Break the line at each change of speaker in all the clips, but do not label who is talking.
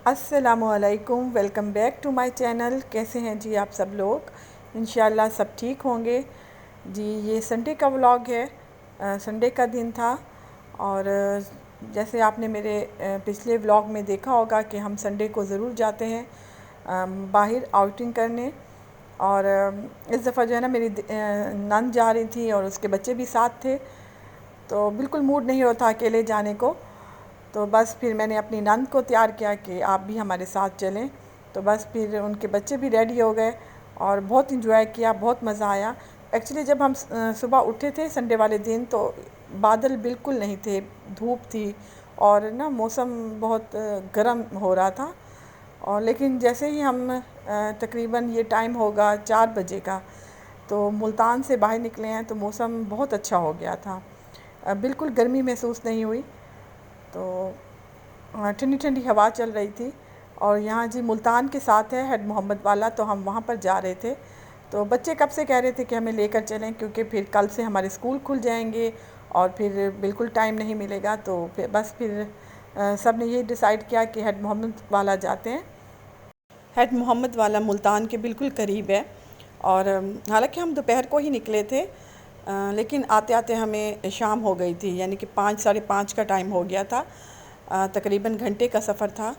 अस्सलामुअलैकुम, welcome back to my channel. कैसे हैं जी आप सब लोग? इंशाल्लाह सब ठीक होंगे जी। ये संडे का व्लॉग है। संडे का दिन था और जैसे आपने मेरे पिछले व्लॉग में देखा होगा कि हम संडे को ज़रूर जाते हैं बाहर आउटिंग करने। और इस दफ़ा जो है ना मेरी नंद जा रही थी और उसके बच्चे भी साथ थे, तो बिल्कुल मूड नहीं होता अकेले जाने को। तो बस फिर मैंने अपनी नंद को तैयार किया कि आप भी हमारे साथ चलें। तो बस फिर उनके बच्चे भी रेडी हो गए और बहुत इंजॉय किया, बहुत मज़ा आया। एक्चुअली जब हम सुबह उठे थे संडे वाले दिन तो बादल बिल्कुल नहीं थे, धूप थी और ना मौसम बहुत गर्म हो रहा था। और लेकिन जैसे ही हम तकरीबन ये टाइम होगा 4 बजे का, तो मुल्तान से बाहर निकले हैं तो मौसम बहुत अच्छा हो गया था। बिल्कुल गर्मी महसूस नहीं हुई। तो ठंडी ठंडी हवा चल रही थी। और यहाँ जी मुल्तान के साथ है हेड मोहम्मद वाला, तो हम वहाँ पर जा रहे थे। तो बच्चे कब से कह रहे थे कि हमें लेकर चलें, क्योंकि फिर कल से हमारे स्कूल खुल जाएंगे और फिर बिल्कुल टाइम नहीं मिलेगा। तो फिर सब ने ये डिसाइड किया कि हेड मोहम्मद वाला जाते हैं। हेड मोहम्मद वाला मुल्तान के बिल्कुल करीब है। और हालांकि हम दोपहर को ही निकले थे, लेकिन आते आते हमें शाम हो गई थी, यानी कि 5 साढ़े 5 का टाइम हो गया था। तकरीबन घंटे का सफ़र था।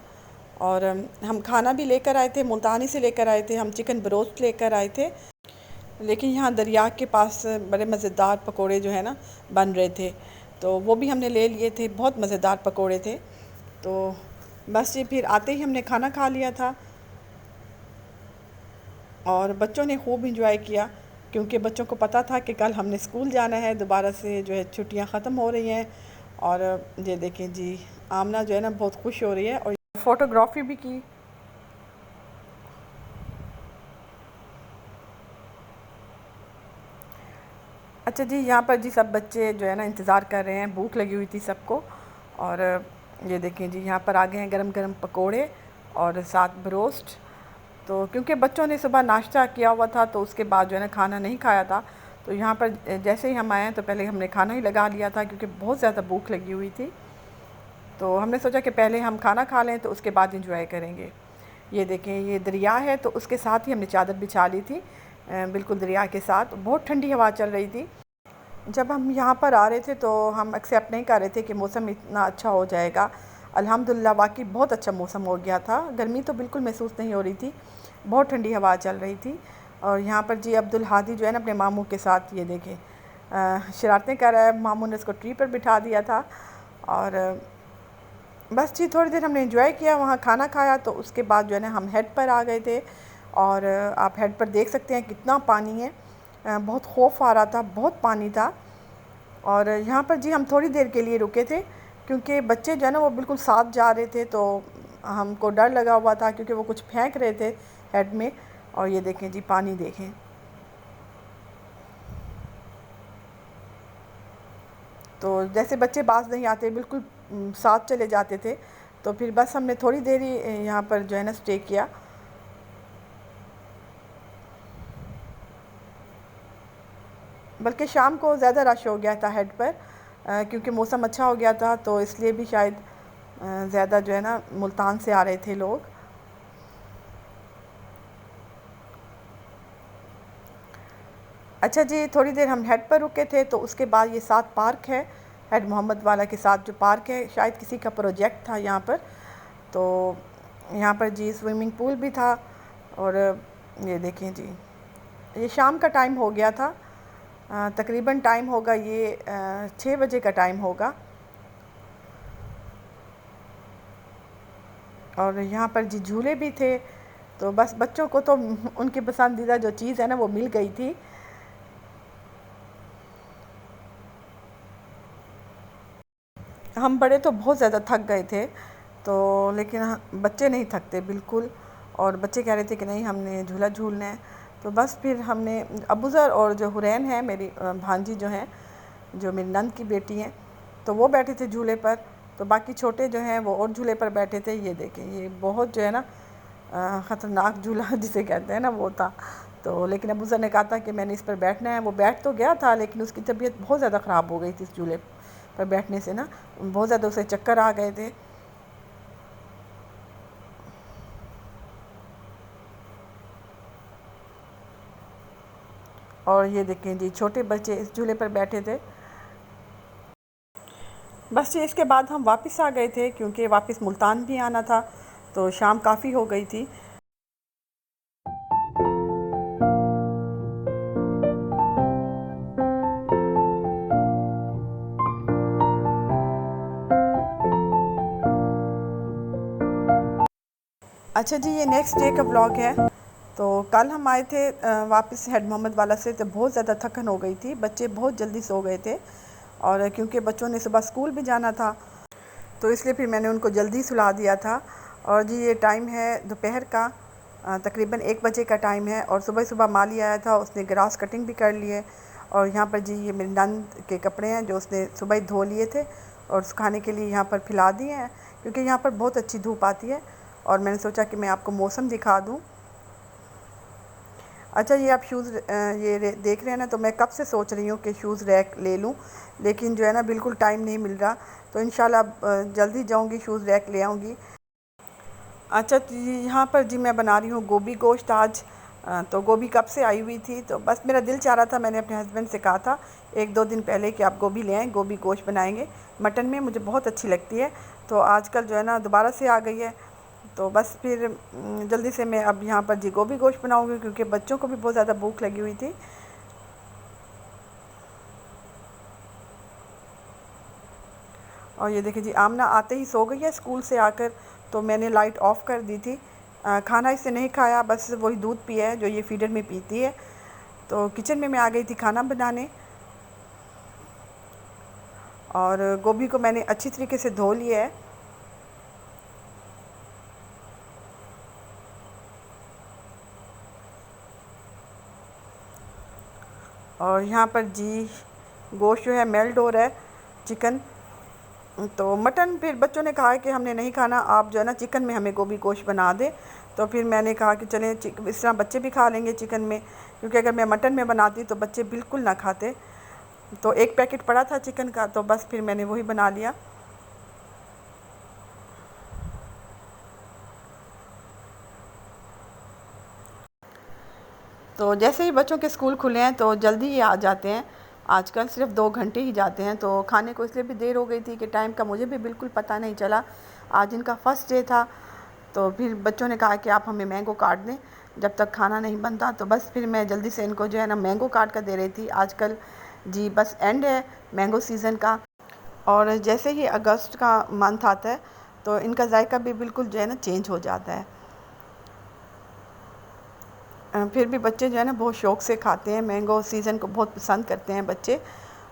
और हम खाना भी लेकर आए थे, मुल्तानी से लेकर आए थे, हम चिकन बरोस्ट लेकर आए थे। लेकिन यहाँ दरिया के पास बड़े मज़ेदार पकोड़े जो है ना बन रहे थे, तो वो भी हमने ले लिए थे। बहुत मज़ेदार पकोड़े थे। तो बस ये फिर आते ही हमने खाना खा लिया था और बच्चों ने खूब इंजॉय किया, क्योंकि बच्चों को पता था कि कल हमने स्कूल जाना है, दोबारा से जो है छुट्टियां ख़त्म हो रही हैं। और ये देखें जी, आमना जो है ना बहुत खुश हो रही है और फ़ोटोग्राफी भी की। अच्छा जी, यहाँ पर जी सब बच्चे जो है ना इंतज़ार कर रहे हैं, भूख लगी हुई थी सबको। और ये देखें जी, यहाँ पर आ गए हैं गरम गरम पकोड़े और साथ बरोस्ट। तो क्योंकि बच्चों ने सुबह नाश्ता किया हुआ था, तो उसके बाद जो है ना खाना नहीं खाया था। तो यहाँ पर जैसे ही हम आए तो पहले हमने खाना ही लगा लिया था, क्योंकि बहुत ज़्यादा भूख लगी हुई थी। तो हमने सोचा कि पहले हम खाना खा लें तो उसके बाद इंजॉय करेंगे। ये देखें, ये दरिया है तो उसके साथ ही हमने चादर बिछा ली थी, बिल्कुल दरिया के साथ। बहुत ठंडी हवा चल रही थी। जब हम यहाँ पर आ रहे थे तो हम एक्सेप्ट नहीं कर रहे थे कि मौसम इतना अच्छा हो जाएगा। अल्हम्दुलिल्लाह वाकई बहुत अच्छा मौसम हो गया था। गर्मी तो बिल्कुल महसूस नहीं हो रही थी, बहुत ठंडी हवा चल रही थी। और यहाँ पर जी अब्दुल हादी जो है ना अपने मामू के साथ, ये देखें शरारतें कर रहा है। मामू ने उसको ट्री पर बिठा दिया था। और बस जी थोड़ी देर हमने एंजॉय किया, वहाँ खाना खाया। तो उसके बाद जो है ना हम हेड पर आ गए थे। और आप हेड पर देख सकते हैं कितना पानी है। बहुत खौफ आ रहा था, बहुत पानी था। और यहाँ पर जी हम थोड़ी देर के लिए रुके थे, क्योंकि बच्चे जो है ना वो बिल्कुल साथ जा रहे थे, तो हमको डर लगा हुआ था, क्योंकि वो कुछ फेंक रहे थे हेड में। और ये देखें जी, पानी देखें। तो जैसे बच्चे बाज नहीं आते, बिल्कुल साथ चले जाते थे। तो फिर बस हमने थोड़ी देर ही यहाँ पर जो है ना स्टे किया। बल्कि शाम को ज़्यादा रश हो गया था हेड पर, क्योंकि मौसम अच्छा हो गया था, तो इसलिए भी शायद ज़्यादा जो है ना मुल्तान से आ रहे थे लोग। अच्छा जी, थोड़ी देर हम हेड पर रुके थे, तो उसके बाद ये साथ पार्क है हेड मोहम्मद वाला के साथ जो पार्क है, शायद किसी का प्रोजेक्ट था यहाँ पर। तो यहाँ पर जी स्विमिंग पूल भी था। और ये देखें जी, ये शाम का टाइम हो गया था। तकरीबन टाइम होगा ये 6 बजे का टाइम होगा। और यहाँ पर जी झूले भी थे। तो बस बच्चों को तो उनकी पसंदीदा जो चीज़ है ना वो मिल गई थी। हम बड़े तो बहुत ज़्यादा थक गए थे, तो लेकिन बच्चे नहीं थकते बिल्कुल। और बच्चे कह रहे थे कि नहीं हमने झूला झूलना है। तो बस फिर हमने अबूज़र और जो हुरैन है मेरी भांजी जो हैं, जो मेरी नंद की बेटी हैं, तो वो बैठे थे झूले पर। तो बाकी छोटे जो हैं वो और झूले पर बैठे थे। ये देखें, ये बहुत जो है ना ख़तरनाक झूला जिसे कहते हैं ना वो था। तो लेकिन अबूज़र ने कहा था कि मैंने इस पर बैठना है। वो बैठ तो गया था, लेकिन उसकी तबीयत बहुत ज़्यादा ख़राब हो गई थी इस झूले पर बैठने से ना, बहुत ज़्यादा उसे चक्कर आ गए थे। और ये देखें जी छोटे बच्चे इस झूले पर बैठे थे। बस जी इसके बाद हम वापस आ गए थे क्योंकि वापस मुल्तान भी आना था, तो शाम काफ़ी हो गई थी। अच्छा जी, ये नेक्स्ट डे का व्लॉग है। तो कल हम आए थे वापस हेड मोहम्मद वाला से, तो बहुत ज़्यादा थकन हो गई थी, बच्चे बहुत जल्दी सो गए थे और क्योंकि बच्चों ने सुबह स्कूल भी जाना था तो इसलिए फिर मैंने उनको जल्दी सुला दिया था। और जी ये टाइम है दोपहर का, तकरीबन 1 बजे का टाइम है और सुबह सुबह माली आया था, उसने ग्रास कटिंग भी कर लिए। और यहाँ पर जी ये मेरी नंद के कपड़े हैं जो उसने सुबह ही धो लिए थे और सुखाने के लिए यहाँ पर फैला दिए हैं क्योंकि यहाँ पर बहुत अच्छी धूप आती है और मैंने सोचा कि मैं आपको मौसम दिखा दूँ। अच्छा ये आप शूज़ ये देख रहे हैं ना, तो मैं कब से सोच रही हूँ कि शूज़ रैक ले लूँ, लेकिन जो है ना बिल्कुल टाइम नहीं मिल रहा, तो इंशाल्लाह जल्दी जाऊँगी शूज़ रैक ले आऊँगी। अच्छा जी यहाँ पर जी मैं बना रही हूँ गोभी गोश्त आज। तो गोभी कब से आई हुई थी, तो बस मेरा दिल चाह रहा था, मैंने अपने हस्बैंड से कहा था 1-2 दिन पहले कि आप गोभी ले आएँ, गोभी गोश्त बनाएंगे। मटन में मुझे बहुत अच्छी लगती है, तो आजकल जो है ना दोबारा से आ गई है, तो बस फिर जल्दी से मैं अब यहाँ पर जी गोभी गोश्त बनाऊँगी क्योंकि बच्चों को भी बहुत ज़्यादा भूख लगी हुई थी। और ये देखिए जी आमना आते ही सो गई है स्कूल से आकर, तो मैंने लाइट ऑफ़ कर दी थी। खाना इससे नहीं खाया, बस वही दूध पिया है जो ये फीडर में पीती है। तो किचन में मैं आ गई थी खाना बनाने और गोभी को मैंने अच्छी तरीके से धो लिया है। और यहाँ पर जी गोश्त जो है मेल्ट हो रहा है, चिकन। तो मटन फिर बच्चों ने कहा कि हमने नहीं खाना, आप जो है ना चिकन में हमें गोभी गोश्त बना दें। तो फिर मैंने कहा कि चलें इस तरह बच्चे भी खा लेंगे चिकन में, क्योंकि अगर मैं मटन में बनाती तो बच्चे बिल्कुल ना खाते। तो एक पैकेट पड़ा था चिकन का, तो बस फिर मैंने वही बना लिया। तो जैसे ही बच्चों के स्कूल खुले हैं तो जल्दी ही आ जाते हैं, आजकल सिर्फ 2 घंटे ही जाते हैं। तो खाने को इसलिए भी देर हो गई थी कि टाइम का मुझे भी बिल्कुल पता नहीं चला। आज इनका फ़र्स्ट डे था, तो फिर बच्चों ने कहा कि आप हमें मैंगो काट दें जब तक खाना नहीं बनता, तो बस फिर मैं जल्दी से इनको जो है ना मैंगो काट कर दे रही थी। आजकल जी बस एंड है मैंगो सीज़न का, और जैसे ही अगस्त का मंथ आता है तो इनका जायका भी बिल्कुल जो है ना चेंज हो जाता है। फिर भी बच्चे जो है ना बहुत शौक़ से खाते हैं, मैंगो सीज़न को बहुत पसंद करते हैं बच्चे।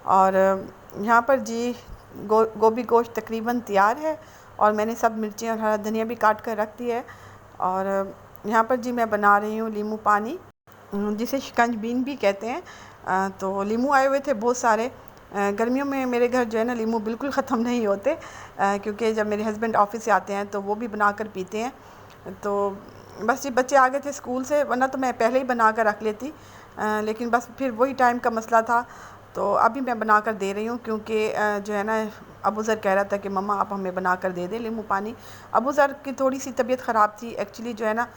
और यहाँ पर जी गोभी गोश्त तकरीबन तैयार है और मैंने सब मिर्ची और हरा धनिया भी काट कर रख दिया है। और यहाँ पर जी मैं बना रही हूँ लीमू पानी, जिसे शिकंज बीन भी कहते हैं। तो लीमू आए हुए थे बहुत सारे। गर्मियों में मेरे घर जो है ना लीमू बिल्कुल ख़त्म नहीं होते, क्योंकि जब मेरे हस्बैंड ऑफ़िस से आते हैं तो वो भी बना कर पीते हैं। तो बस ये बच्चे आ गए थे स्कूल से, वरना तो मैं पहले ही बना कर रख लेती, लेकिन बस फिर वही टाइम का मसला था, तो अभी मैं बना कर दे रही हूँ। क्योंकि जो है ना अबू ज़र कह रहा था कि मम्मा आप हमें बना कर दे दें नींबू पानी। अबू ज़र की थोड़ी सी तबीयत ख़राब थी एक्चुअली, जो है ना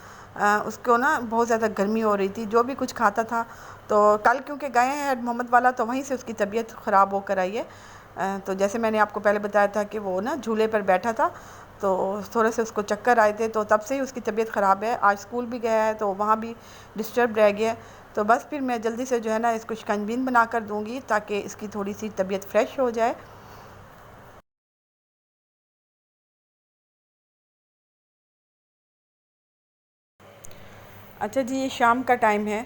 उसको ना बहुत ज़्यादा गर्मी हो रही थी, जो भी कुछ खाता था। तो कल क्योंकि गए हैं हेड मोहम्मद वाला, तो वहीं से उसकी तबीयत ख़राब होकर आई है। तो जैसे मैंने आपको पहले बताया था कि वो ना झूले पर बैठा था, तो थोड़े से उसको चक्कर आए थे, तो तब से ही उसकी तबीयत ख़राब है। आज स्कूल भी गया है तो वहाँ भी डिस्टर्ब रह गया। तो बस फिर मैं जल्दी से जो है ना इसको शिकंजबीन बना कर दूँगी ताकि इसकी थोड़ी सी तबीयत फ़्रेश हो जाए। अच्छा जी ये शाम का टाइम है,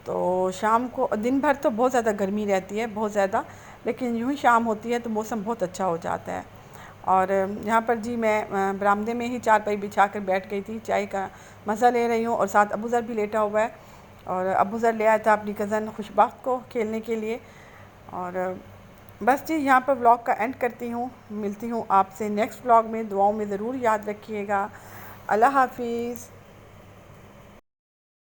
तो शाम को दिन भर तो बहुत ज़्यादा गर्मी रहती है, बहुत ज़्यादा, लेकिन यूँ ही शाम होती है तो मौसम बहुत अच्छा हो जाता है। और यहाँ पर जी मैं बरामदे में ही चारपाई बिछा कर बैठ गई थी, चाय का मज़ा ले रही हूँ, और साथ अबू ज़र भी लेटा हुआ है। और अबू ज़र ले आया था अपनी कज़न खुशबख्त को खेलने के लिए। और बस जी यहाँ पर व्लॉग का एंड करती हूँ, मिलती हूँ आपसे नेक्स्ट व्लॉग में। दुआओं में ज़रूर याद रखिएगा। अल्लाह हाफ़िज़।